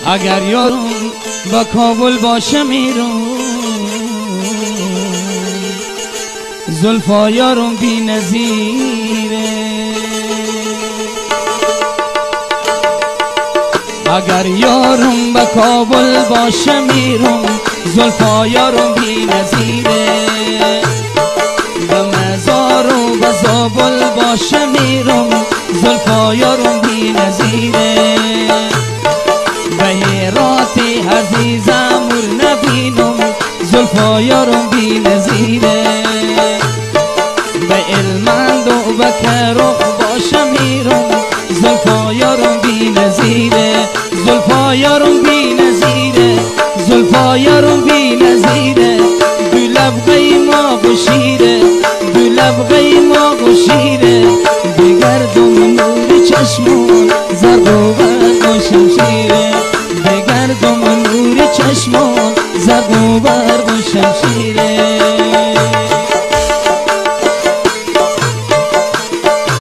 اگر یارم با کابل باشه میرم، زلفا یارم بی نظیره. اگر یارم با کابل باشه میرم، زلفا یارم بی نظیره. به مزار و به زابل باشه میرم، زلفا یارم بی نظیره. به هرات عزیزم ور نبینم، زلفا یارم بی نظیره. به علمند و به کرخ باشه میرم، زلفا یارم بی نظیره. زلفا یارم بی نظیره، زلفا یارم بی نظیره. دو لبغه ما بشیره، دو لبغه ما بشیره. بگردم نور چشمون زرد و برق و شمشیره. بگردم نور چشمون زرد و برق و شمشیره.